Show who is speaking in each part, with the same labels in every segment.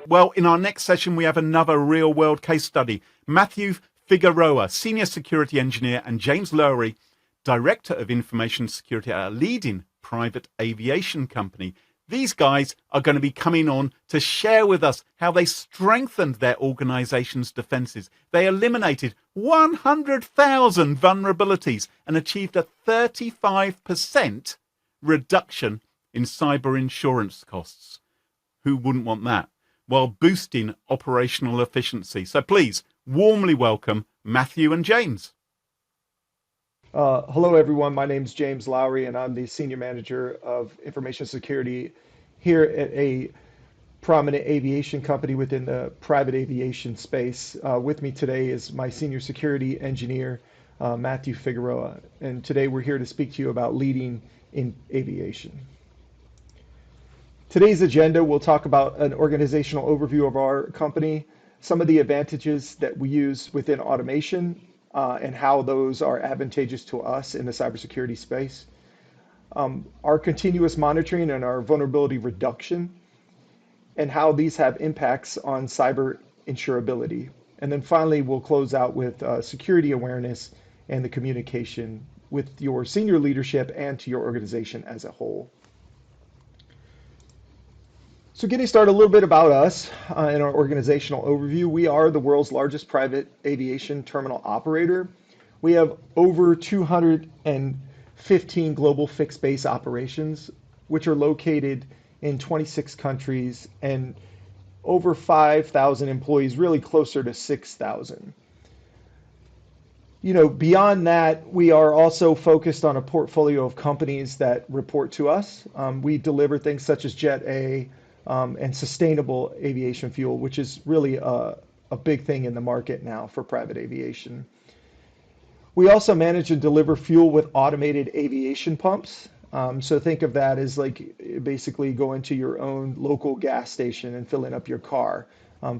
Speaker 1: Well, in our next session, we have another real-world case study. Matthew Figueroa, Senior Security Engineer, and James Lowry, Director of Information Security at a leading private aviation company. These guys are going to be coming on to share with us how they strengthened their organization's defenses. They eliminated 100,000 vulnerabilities and achieved a 35% reduction in cyber insurance costs. Who wouldn't want that? While boosting operational efficiency. So please, warmly welcome Matthew and James.
Speaker 2: Hello, everyone. My name is James Lowry, and I'm the Senior Manager of Information Security here at a prominent aviation company within the private aviation space. With me today is my Senior Security Engineer, Matthew Figueroa. And today we're here to speak to you about leading in aviation. Today's agenda, we'll talk about an organizational overview of our company, some of the advantages that we use within automation, and how those are advantageous to us in the cybersecurity space, our continuous monitoring and our vulnerability reduction, and how these have impacts on cyber insurability. And then finally, we'll close out with security awareness and the communication with your senior leadership and to your organization as a whole. So getting started, a little bit about us in our organizational overview. We are the world's largest private aviation terminal operator. We have over 215 global fixed base operations, which are located in 26 countries and over 5,000 employees, really closer to 6,000. Beyond that, we are also focused on a portfolio of companies that report to us. We deliver things such as Jet A, and sustainable aviation fuel, which is really a big thing in the market now for private aviation. We also manage and deliver fuel with automated aviation pumps. So think of that as like basically going to your own local gas station and filling up your car.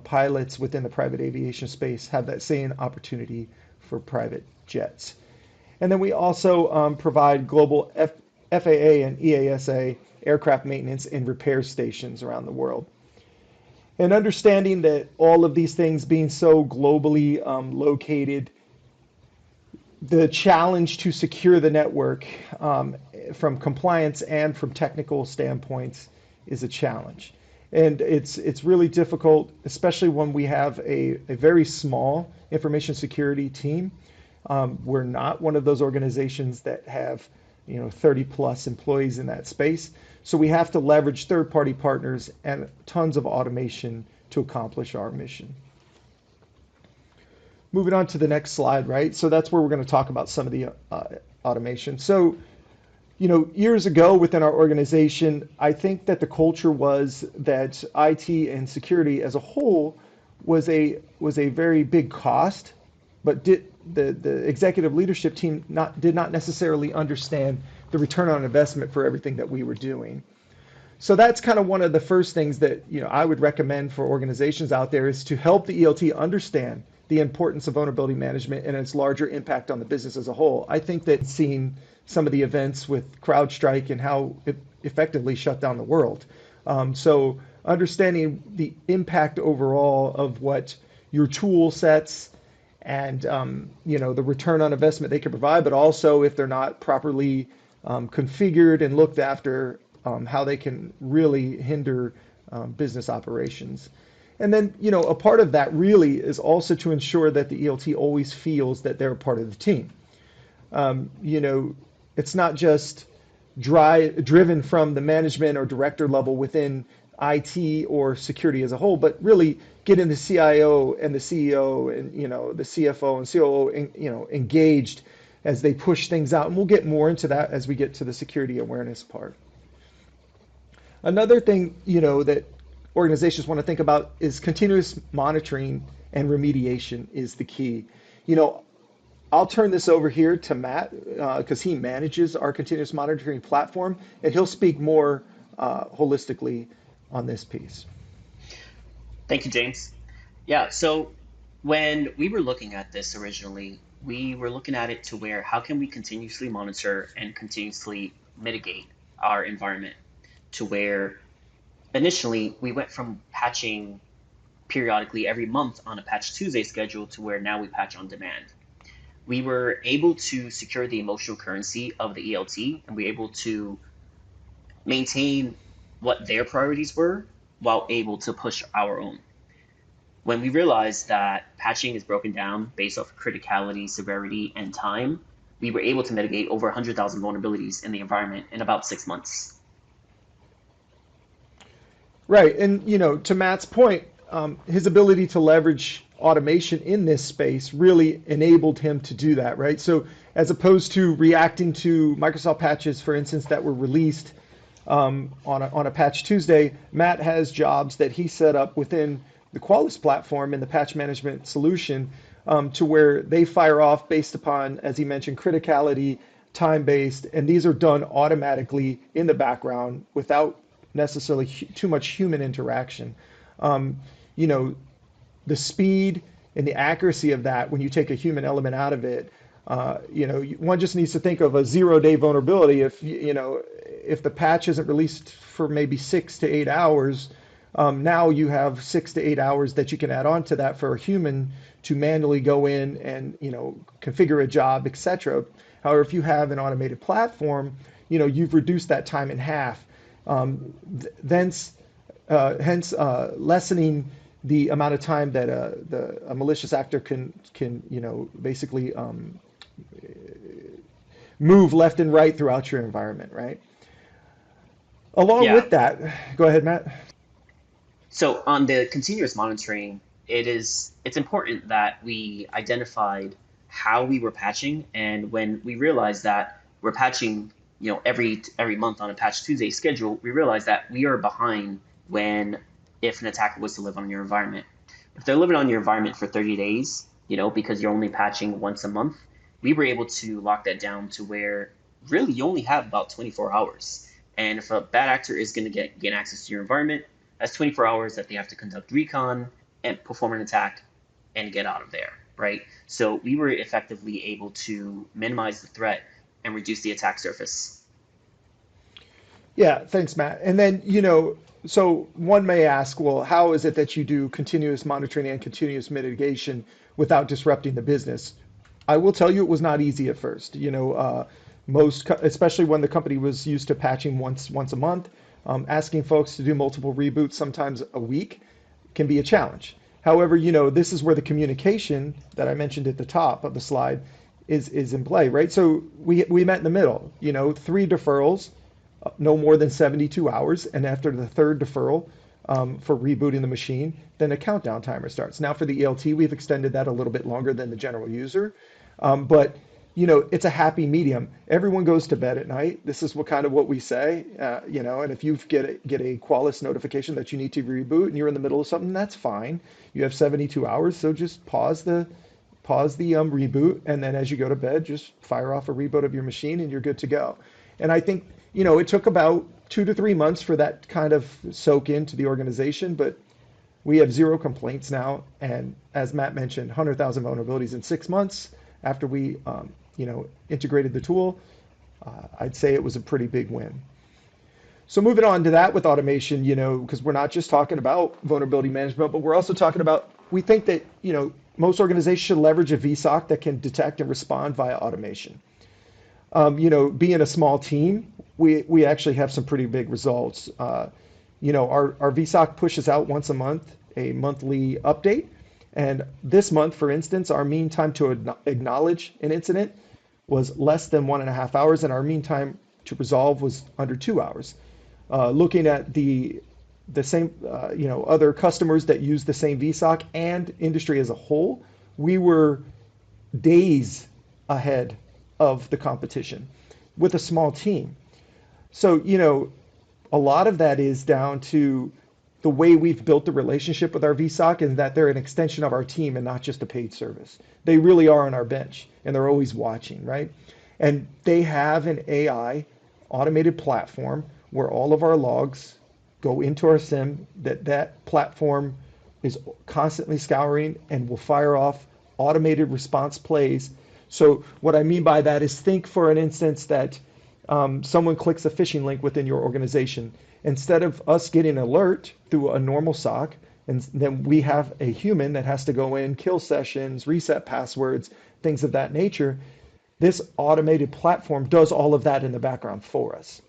Speaker 2: Pilots within the private aviation space have that same opportunity for private jets. And then we also provide global FAA and EASA aircraft maintenance and repair stations around the world. And understanding that all of these things being so globally located, the challenge to secure the network from compliance and from technical standpoints is a challenge. And it's really difficult, especially when we have a very small information security team. We're not one of those organizations that have 30 plus employees in that space. So we have to leverage third-party partners and tons of automation to accomplish our mission. Moving on to the next slide, right? So that's where we're going to talk about some of the automation. So, years ago within our organization, I think that the culture was that IT and security as a whole was a very big cost, but the executive leadership team did not necessarily understand the return on investment for everything that we were doing. So that's kind of one of the first things that I would recommend for organizations out there is to help the ELT understand the importance of vulnerability management and its larger impact on the business as a whole. I think that seeing some of the events with CrowdStrike and how it effectively shut down the world. So understanding the impact overall of what your tool sets and the return on investment they can provide, but also if they're not properly configured and looked after, how they can really hinder business operations. And then, a part of that really is also to ensure that the ELT always feels that they're a part of the team. It's not just driven from the management or director level within IT or security as a whole, but really getting the CIO and the CEO and the CFO and COO engaged as they push things out. And we'll get more into that as we get to the security awareness part. Another thing that organizations want to think about is continuous monitoring and remediation is the key. I'll turn this over here to Matt because he manages our continuous monitoring platform, and he'll speak more holistically on this piece.
Speaker 3: Thank you, James. Yeah, so when we were looking at this originally, we were looking at it to where how can we continuously monitor and continuously mitigate our environment to where initially we went from patching periodically every month on a Patch Tuesday schedule to where now we patch on demand. We were able to secure the emotional currency of the ELT, and we were able to maintain what their priorities were while able to push our own. When we realized that patching is broken down based off criticality, severity, and time, we were able to mitigate over 100,000 vulnerabilities in the environment in about 6 months.
Speaker 2: Right. And, to Matt's point, his ability to leverage automation in this space really enabled him to do that, right? So as opposed to reacting to Microsoft patches, for instance, that were released on a Patch Tuesday, Matt has jobs that he set up within the Qualys platform in the patch management solution to where they fire off based upon, as he mentioned, criticality, time-based, and these are done automatically in the background without necessarily too much human interaction. Um, you know, the speed and the accuracy of that when you take a human element out of it, one just needs to think of a 0-day vulnerability. If the patch isn't released for maybe 6 to 8 hours, now you have 6 to 8 hours that you can add on to that for a human to manually go in and configure a job, etc. However, if you have an automated platform, you've reduced that time in half. Hence lessening the amount of time that a malicious actor can basically move left and right throughout your environment, right? Along
Speaker 3: Yeah.
Speaker 2: with that, go ahead, Matt.
Speaker 3: So on the continuous monitoring, it's important that we identified how we were patching, and when we realized that we're patching, every month on a Patch Tuesday schedule, we realized that we are behind when if an attacker was to live on your environment. If they're living on your environment for 30 days, because you're only patching once a month, we were able to lock that down to where really you only have about 24 hours. And if a bad actor is going to gain access to your environment, that's 24 hours that they have to conduct recon and perform an attack and get out of there, right? So we were effectively able to minimize the threat and reduce the attack surface.
Speaker 2: Yeah, thanks, Matt. And then, so one may ask, well, how is it that you do continuous monitoring and continuous mitigation without disrupting the business? I will tell you it was not easy at first. Especially when the company was used to patching once a month, asking folks to do multiple reboots, sometimes a week, can be a challenge. However, this is where the communication that I mentioned at the top of the slide is in play, right? So we met in the middle, 3 deferrals, no more than 72 hours, and after the third deferral for rebooting the machine, then a countdown timer starts. Now for the ELT, we've extended that a little bit longer than the general user, but it's a happy medium. Everyone goes to bed at night. This is what we say, and if you get a Qualys notification that you need to reboot and you're in the middle of something, that's fine. You have 72 hours, so just pause the reboot, and then as you go to bed, just fire off a reboot of your machine, and you're good to go. And I think it took about 2 to 3 months for that kind of soak into the organization, but we have 0 complaints now, and as Matt mentioned, 100,000 vulnerabilities in 6 months after we integrated the tool. I'd say it was a pretty big win. So moving on to that with automation, because we're not just talking about vulnerability management, but we're also talking about, we think that, most organizations should leverage a VSOC that can detect and respond via automation. Being a small team, we actually have some pretty big results. Our VSOC pushes out once a month, a monthly update. And this month, for instance, our mean time to acknowledge an incident was less than 1.5 hours, and our mean time to resolve was under 2 hours. Looking at the same, other customers that use the same VSOC and industry as a whole, we were days ahead of the competition with a small team. So, a lot of that is down to the way we've built the relationship with our VSOC, and that they're an extension of our team and not just a paid service. They really are on our bench, and they're always watching, right? And they have an AI automated platform where all of our logs go into our SIM, that platform is constantly scouring and will fire off automated response plays. So what I mean by that is, think for an instance that someone clicks a phishing link within your organization. Instead of us getting an alert through a normal SOC, And then we have a human that has to go in, kill sessions, reset passwords, things of that nature. This automated platform does all of that in the background for us.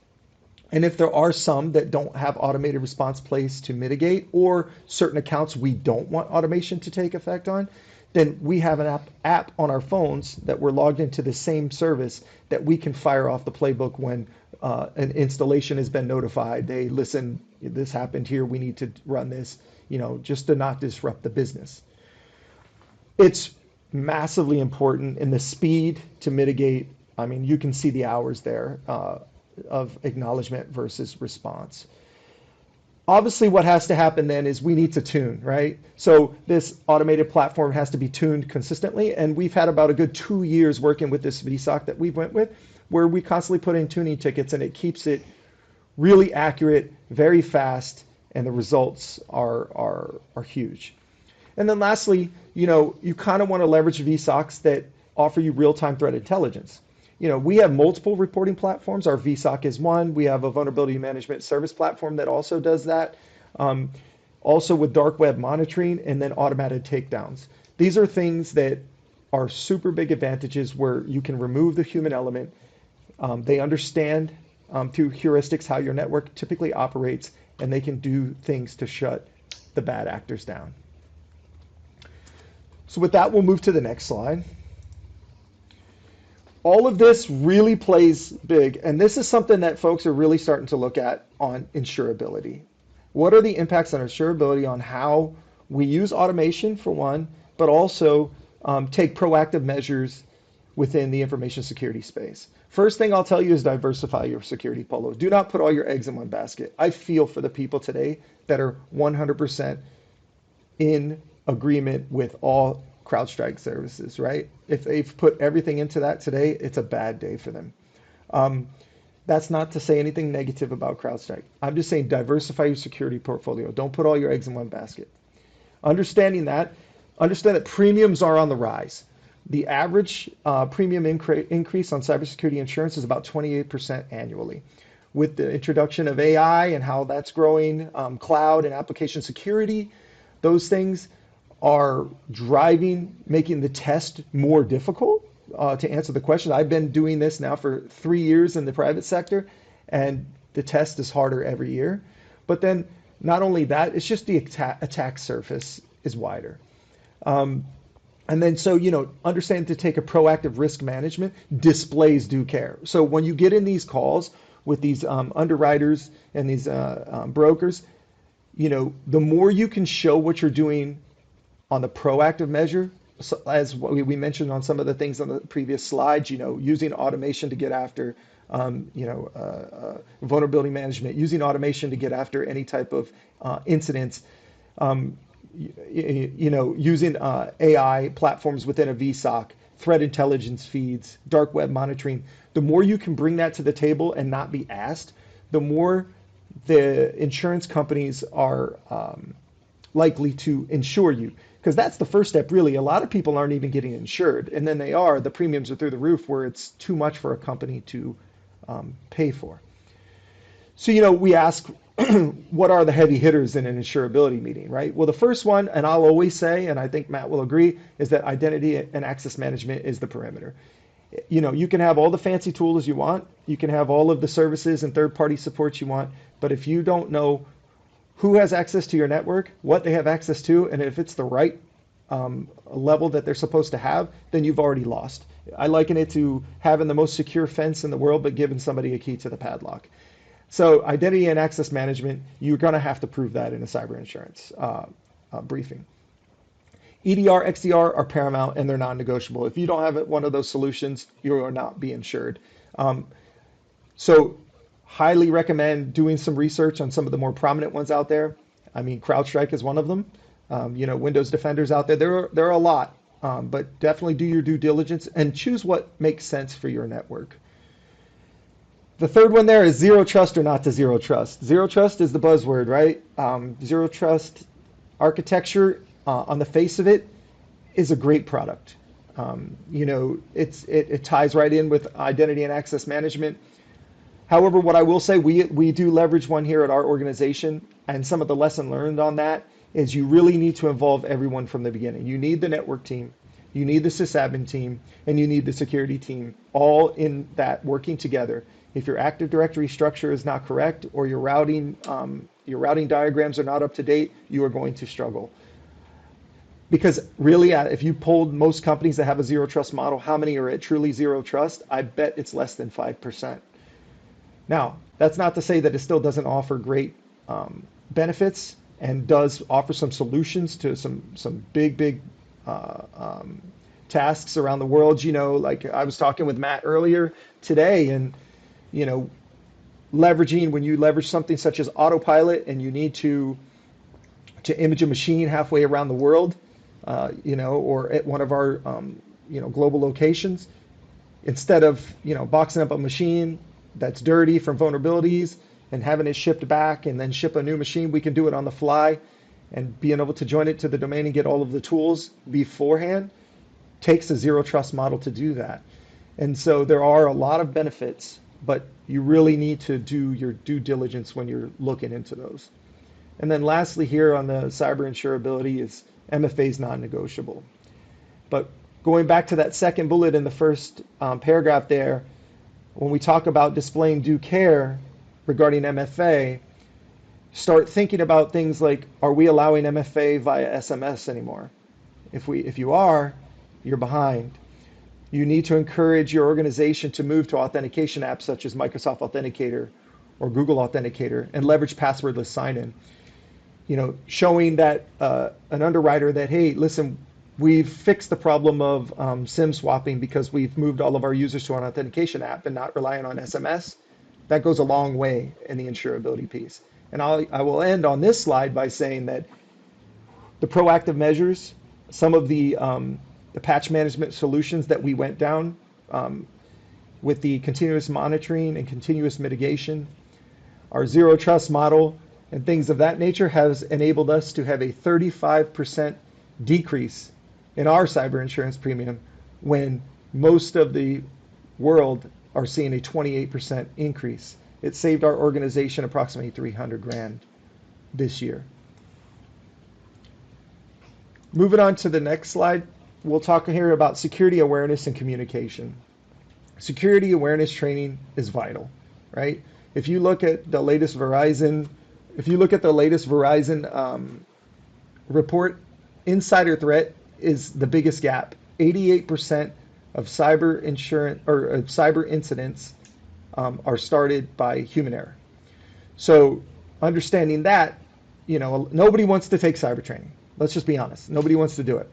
Speaker 2: And if there are some that don't have automated response plays to mitigate, or certain accounts we don't want automation to take effect on, then we have an app on our phones that we're logged into the same service that we can fire off the playbook when an installation has been notified. They listen, this happened here, we need to run this, just to not disrupt the business. It's massively important in the speed to mitigate. I mean, you can see the hours there of acknowledgement versus response. Obviously, what has to happen then is we need to tune, right? So this automated platform has to be tuned consistently, and we've had about a good 2 years working with this VSOC that we went with, where we constantly put in tuning tickets, and it keeps it really accurate, very fast, and the results are huge. And then lastly, you kind of want to leverage VSOCs that offer you real-time threat intelligence. We have multiple reporting platforms. Our VSOC is one. We have a vulnerability management service platform that also does that. Also with dark web monitoring and then automated takedowns. These are things that are super big advantages where you can remove the human element. They understand through heuristics how your network typically operates, and they can do things to shut the bad actors down. So with that, we'll move to the next slide. All of this really plays big, and this is something that folks are really starting to look at on insurability. What are the impacts on insurability on how we use automation for one, but also take proactive measures within the information security space? First thing I'll tell you is diversify your security polo. Do not put all your eggs in one basket. I feel for the people today that are 100% in agreement with all CrowdStrike services, right? If they've put everything into that today, it's a bad day for them. That's not to say anything negative about CrowdStrike. I'm just saying diversify your security portfolio. Don't put all your eggs in one basket. Understand that premiums are on the rise. The average premium increase on cybersecurity insurance is about 28% annually. With the introduction of AI and how that's growing, cloud and application security, those things are making the test more difficult. To answer the question, I've been doing this now for 3 years in the private sector, and the test is harder every year. But then not only that, it's just the attack surface is wider. And then understand to take a proactive risk management, displays due care. So when you get in these calls with these underwriters and these brokers, the more you can show what you're doing on the proactive measure, so as we mentioned on some of the things on the previous slides, using automation to get after, vulnerability management, using automation to get after any type of incidents, using AI platforms within a VSOC, threat intelligence feeds, dark web monitoring. The more you can bring that to the table and not be asked, the more the insurance companies are likely to insure you. Because that's the first step, really. A lot of people aren't even getting insured, and then the premiums are through the roof where it's too much for a company to pay for. So, we ask, what are the heavy hitters in an insurability meeting, right? Well, the first one, and I'll always say, and I think Matt will agree, is that identity and access management is the perimeter. You can have all the fancy tools you want, you can have all of the services and third-party support you want, but if you don't know who has access to your network, what they have access to, and if it's the right level that they're supposed to have, then you've already lost. I liken it to having the most secure fence in the world, but giving somebody a key to the padlock. So identity and access management, you're going to have to prove that in a cyber insurance briefing. EDR, XDR are paramount, and they're non-negotiable. If you don't have one of those solutions, you will not be insured. So highly recommend doing some research on some of the more prominent ones out there. I mean, CrowdStrike is one of them. Windows Defenders out there. There are a lot, but definitely do your due diligence and choose what makes sense for your network. The third one there is zero trust or not to zero trust. Zero trust is the buzzword, right? Zero trust architecture, on the face of it, is a great product. It ties right in with identity and access management. However, what I will say, we do leverage one here at our organization, and some of the lesson learned on that is you really need to involve everyone from the beginning. You need the network team, you need the sysadmin team, and you need the security team, all in that working together. If your Active Directory structure is not correct, or your routing diagrams are not up to date, you are going to struggle. Because really, if you polled most companies that have a zero trust model, how many are at truly zero trust? I bet it's less than 5%. Now, that's not to say that it still doesn't offer great benefits and does offer some solutions to some big tasks around the world. Like I was talking with Matt earlier today, and when you leverage something such as autopilot and you need to image a machine halfway around the world, or at one of our global locations, instead of boxing up a machine that's dirty from vulnerabilities and having it shipped back and then ship a new machine, we can do it on the fly, and being able to join it to the domain and get all of the tools beforehand takes a zero trust model to do that. And so there are a lot of benefits, but you really need to do your due diligence when you're looking into those. And then lastly here on the cyber insurability is MFA is non-negotiable. But going back to that second bullet in the first paragraph there, when we talk about displaying due care regarding MFA, start thinking about things like, are we allowing MFA via SMS anymore? If you are, you're behind. You need to encourage your organization to move to authentication apps such as Microsoft Authenticator or Google Authenticator and leverage passwordless sign-in. Showing that an underwriter that, hey, listen, we've fixed the problem of SIM swapping because we've moved all of our users to an authentication app and not relying on SMS. That goes a long way in the insurability piece. And I will end on this slide by saying that the proactive measures, some of the patch management solutions that we went down with the continuous monitoring and continuous mitigation, our zero trust model, and things of that nature has enabled us to have a 35% decrease in our cyber insurance premium when most of the world are seeing a 28% increase. It saved our organization approximately $300,000 this year. Moving on to the next slide, we'll talk here about security awareness and communication. Security awareness training is vital, right? If you look at the latest Verizon report, insider threat is the biggest gap. 88% of cyber incidents are started by human error. So understanding that, nobody wants to take cyber training. Let's just be honest. Nobody wants to do it.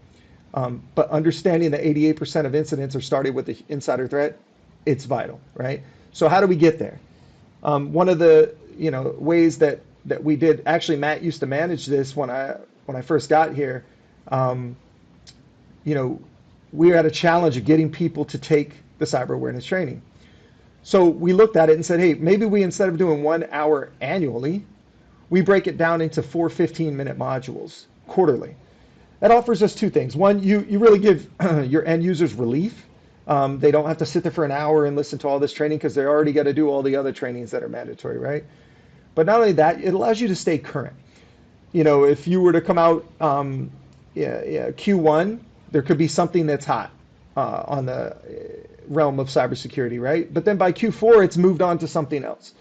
Speaker 2: But understanding that 88% of incidents are started with the insider threat, it's vital, right? So how do we get there? One of the ways that we did, actually Matt used to manage this when I first got here. We had a challenge of getting people to take the cyber awareness training. So we looked at it and said, hey, maybe we, instead of doing 1 hour annually, we break it down into 4 15-minute modules quarterly. That offers us two things. One, you really give your end users relief. They don't have to sit there for an hour and listen to all this training because they already got to do all the other trainings that are mandatory, right? But not only that, it allows you to stay current. If you were to come out Q1, there could be something that's hot on the realm of cybersecurity, right? But then by Q4, it's moved on to something else.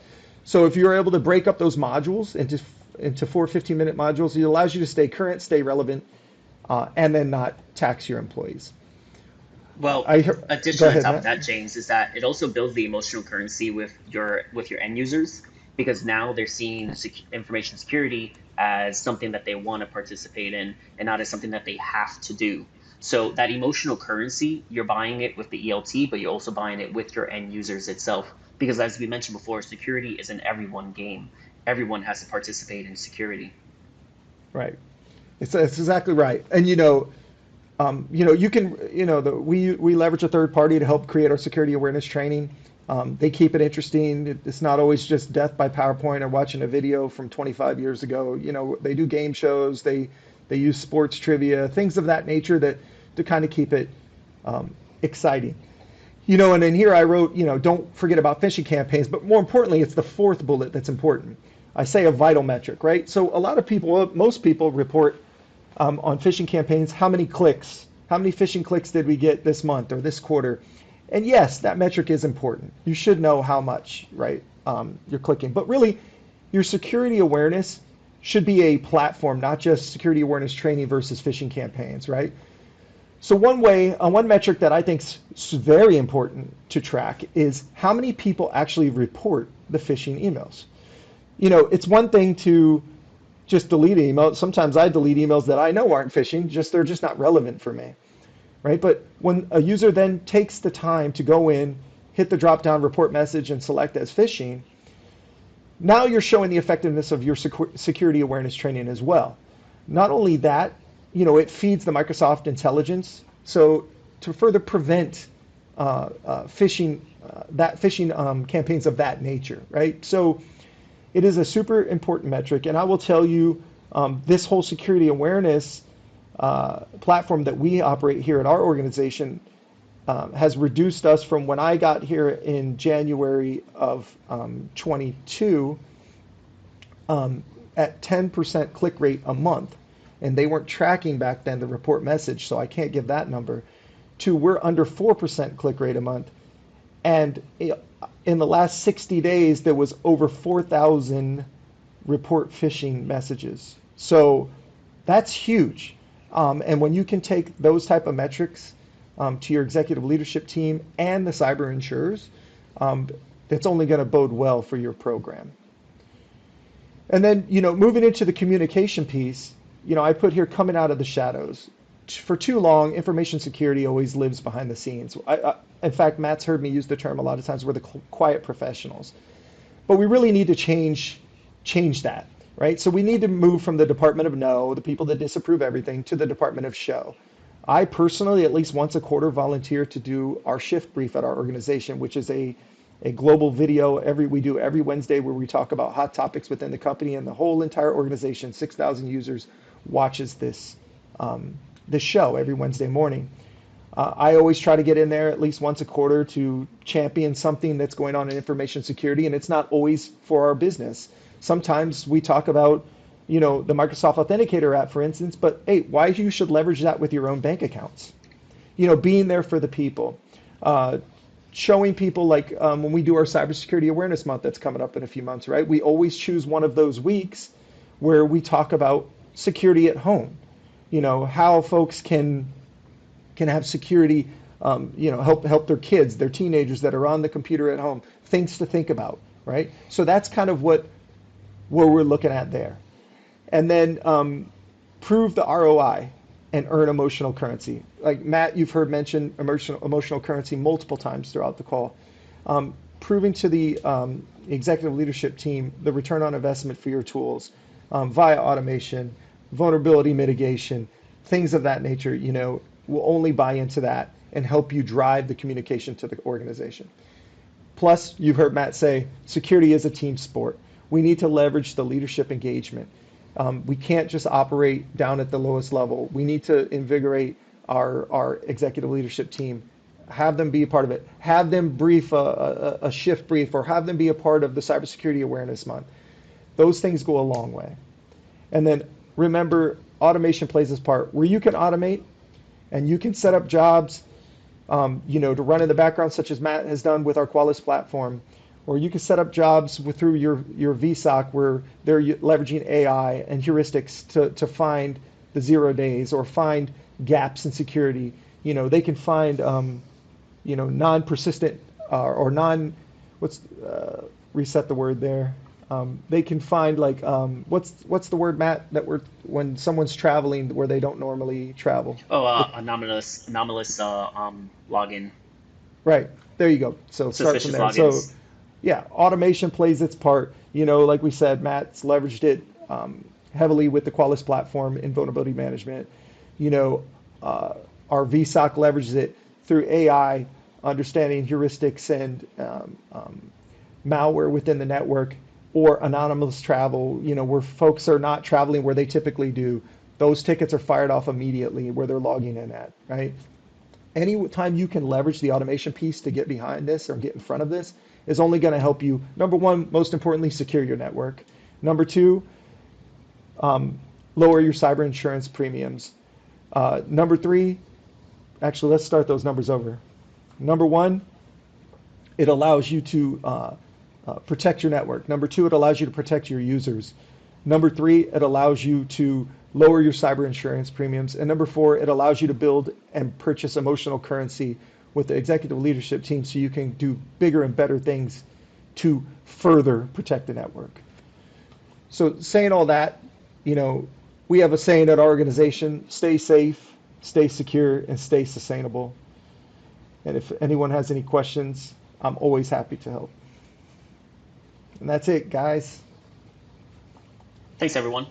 Speaker 2: So if you're able to break up those modules into 4 15-minute modules, it allows you to stay current, stay relevant, and then not tax your employees.
Speaker 3: Well, additionally on top of that, James, is that it also builds the emotional currency with your end users, because now they're seeing information security as something that they want to participate in and not as something that they have to do. So that emotional currency, you're buying it with the ELT, but you're also buying it with your end users itself. Because as we mentioned before, security is an everyone game. Everyone has to participate in security.
Speaker 2: Right. It's exactly right. And you can, we leverage a third party to help create our security awareness training. They keep it interesting. It's not always just death by PowerPoint or watching a video from 25 years ago. They do game shows. They use sports trivia, things of that nature to kind of keep it exciting. And in here I wrote, don't forget about phishing campaigns, but more importantly, it's the fourth bullet that's important. I say a vital metric, right? So a lot of people, well, most people report on phishing campaigns, how many clicks, how many phishing clicks did we get this month or this quarter? And yes, that metric is important. You should know how much, right, you're clicking. But really, your security awareness should be a platform, not just security awareness training versus phishing campaigns, right? So one metric that I think is very important to track is how many people actually report the phishing emails. It's one thing to just delete emails. Sometimes I delete emails that I know aren't phishing, they're just not relevant for me, right? But when a user then takes the time to go in, hit the drop-down report message and select as phishing, now you're showing the effectiveness of your security awareness training as well. Not only that, it feeds the Microsoft intelligence, so to further prevent phishing campaigns of that nature, right? So it is a super important metric, and I will tell you, this whole security awareness platform that we operate here at our organization has reduced us from when I got here in January of 22 at 10% click rate a month, and they weren't tracking back then the report message, so I can't give that number, to we're under 4% click rate a month. And in the last 60 days, there was over 4,000 report phishing messages. So that's huge. And when you can take those type of metrics to your executive leadership team and the cyber insurers, it's only going to bode well for your program. And then, moving into the communication piece, I put here coming out of the shadows. For too long, information security always lives behind the scenes. In fact, Matt's heard me use the term a lot of times, we're the quiet professionals. But we really need to change that, right? So we need to move from the Department of No, the people that disapprove everything, to the Department of Show. I personally, at least once a quarter, volunteer to do our shift brief at our organization, which is a global video we do every Wednesday where we talk about hot topics within the company, and the whole entire organization, 6,000 users, watches this show every Wednesday morning. I always try to get in there at least once a quarter to champion something that's going on in information security, and it's not always for our business. Sometimes we talk about, the Microsoft Authenticator app, for instance, but hey, why you should leverage that with your own bank accounts? Being there for the people. Showing people, like when we do our Cybersecurity Awareness Month that's coming up in a few months, right? We always choose one of those weeks where we talk about security at home. How folks can have security, help their kids, their teenagers that are on the computer at home, things to think about, right? So that's kind of where we're looking at there. And then prove the ROI and earn emotional currency. Like Matt, you've heard mention emotional currency multiple times throughout the call. Proving to the executive leadership team the return on investment for your tools via automation, vulnerability mitigation, things of that nature, will only buy into that and help you drive the communication to the organization. Plus, you've heard Matt say, security is a team sport. We need to leverage the leadership engagement. We can't just operate down at the lowest level. We need to invigorate our executive leadership team, have them be a part of it, have them brief a shift brief, or have them be a part of the Cybersecurity Awareness Month. Those things go a long way. And then remember, automation plays its part. Where you can automate and you can set up jobs to run in the background, such as Matt has done with our Qualys platform, or you can set up jobs through your VSOC where they're leveraging AI and heuristics to find the 0 days or find gaps in security. They can find non-persistent or reset the word there. They can find what's the word, Matt, when someone's traveling where they don't normally travel?
Speaker 3: Anomalous login.
Speaker 2: Right. There you go. So start from
Speaker 3: Suspicious
Speaker 2: there.
Speaker 3: logins.
Speaker 2: So yeah, automation plays its part. Like we said, Matt's leveraged it heavily with the Qualys platform in vulnerability management. Our VSOC leverages it through AI, understanding heuristics and malware within the network, or anonymous travel, where folks are not traveling where they typically do. Those tickets are fired off immediately where they're logging in at, right? Any time you can leverage the automation piece to get behind this or get in front of this is only going to help you, number one, most importantly, secure your network, Number two, lower your cyber insurance premiums. Number three, actually, let's start those numbers over. Number one, it allows you to protect your network. Number two, it allows you to protect your users. Number three, it allows you to lower your cyber insurance premiums. And number four, it allows you to build and purchase emotional currency with the executive leadership team so you can do bigger and better things to further protect the network. So saying all that, we have a saying at our organization: stay safe, stay secure, and stay sustainable. And if anyone has any questions, I'm always happy to help. And that's it, guys.
Speaker 3: Thanks, everyone.